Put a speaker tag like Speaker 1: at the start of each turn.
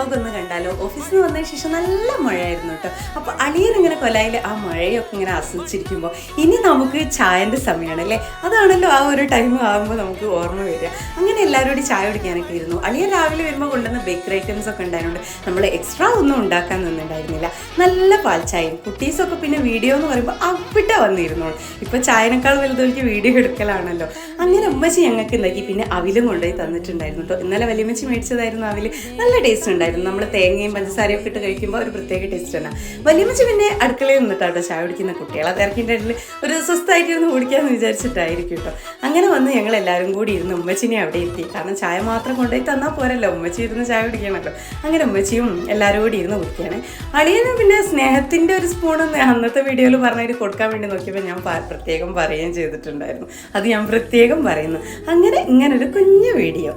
Speaker 1: Vlog ഒന്ന് കണ്ടാലോ? ഓഫീസിൽ നിന്ന് വന്നതിന് ശേഷം നല്ല മഴയായിരുന്നു കേട്ടോ. അപ്പോൾ അളിയൻ ഇങ്ങനെ കൊലായിൽ ആ മഴയൊക്കെ ഇങ്ങനെ ആസ്വദിച്ചിരിക്കുമ്പോൾ ഇനി നമുക്ക് ചായൻ്റെ സമയമാണ് അല്ലേ? അതാണല്ലോ ആ ഒരു ടൈം ആകുമ്പോൾ നമുക്ക് ഓർമ്മ വരിക. അങ്ങനെ എല്ലാവരോടും ചായ കുടിക്കാനൊക്കെ ഇരുന്നു. അളിയൻ രാവിലെ വരുമ്പോൾ കൊണ്ടുവന്ന ബേക്കറി ഐറ്റംസ് ഒക്കെ ഉണ്ടായതുകൊണ്ട് നമ്മൾ എക്സ്ട്രാ ഒന്നും ഉണ്ടാക്കാൻ നിന്നുണ്ടായിരുന്നില്ല. നല്ല പാൽച്ചായയും കുട്ടീസൊക്കെ പിന്നെ വീഡിയോ എന്ന് പറയുമ്പോൾ അവിടെ വന്നിരുന്നോളൂ. ഇപ്പോൾ ചായനേക്കാൾ വലുതൊക്കെ വീഡിയോ എടുക്കലാണല്ലോ. അങ്ങനെ ഉമ്മച്ചി ഞങ്ങൾക്ക് ഉണ്ടാക്കി പിന്നെ അവിലും കൊണ്ടുപോയി തന്നിട്ടുണ്ടായിരുന്നു കേട്ടോ. ഇന്നലെ വലിയമ്മച്ചി മേടിച്ചതായിരുന്നു അവിൽ. നല്ല ടേസ്റ്റ് ഉണ്ടായിരുന്നു. നമ്മൾ തേങ്ങയും പഞ്ചസാരയും ഒക്കെ ഇട്ട് കഴിക്കുമ്പോൾ ഒരു പ്രത്യേക ടേസ്റ്റ് ആണ്. വലിയമ്മച്ചി പിന്നെ അടുക്കളയിൽ നിന്നിട്ടാട്ടോ ചായ കുടിക്കുന്ന കുട്ടികൾ. ആ തിരക്കിൻ്റെ ഇടയിൽ ഒരു സ്വസ്ഥമായിട്ടിരുന്ന് കുടിക്കാമെന്ന് വിചാരിച്ചിട്ടായിരിക്കും കേട്ടോ. അങ്ങനെ വന്ന് ഞങ്ങൾ എല്ലാവരും കൂടി ഇരുന്ന് ഉമ്മച്ചിനെ അവിടെ എത്തി. കാരണം ചായ മാത്രം കൊണ്ടുപോയി തന്നാൽ പോരല്ലോ, ഉമ്മച്ചി ഇരുന്ന് ചായ കുടിക്കണമല്ലോ. അങ്ങനെ ഉമ്മച്ചിയും എല്ലാവരും കൂടി ഇരുന്ന് കുടിക്കുകയാണ്. അളിയനും പിന്നെ സ്നേഹത്തിൻ്റെ ഒരു സ്പൂണൊന്ന് അന്നത്തെ വീഡിയോയിൽ പറഞ്ഞിട്ട് കൊടുക്കാൻ വേണ്ടി നോക്കിയപ്പോൾ ഞാൻ പ്രത്യേകം പറയുകയും ചെയ്തിട്ടുണ്ടായിരുന്നു. അത് ഞാൻ പ്രത്യേകം പറയുന്നു. അങ്ങനെ ഇങ്ങനൊരു കുഞ്ഞു വീഡിയോ.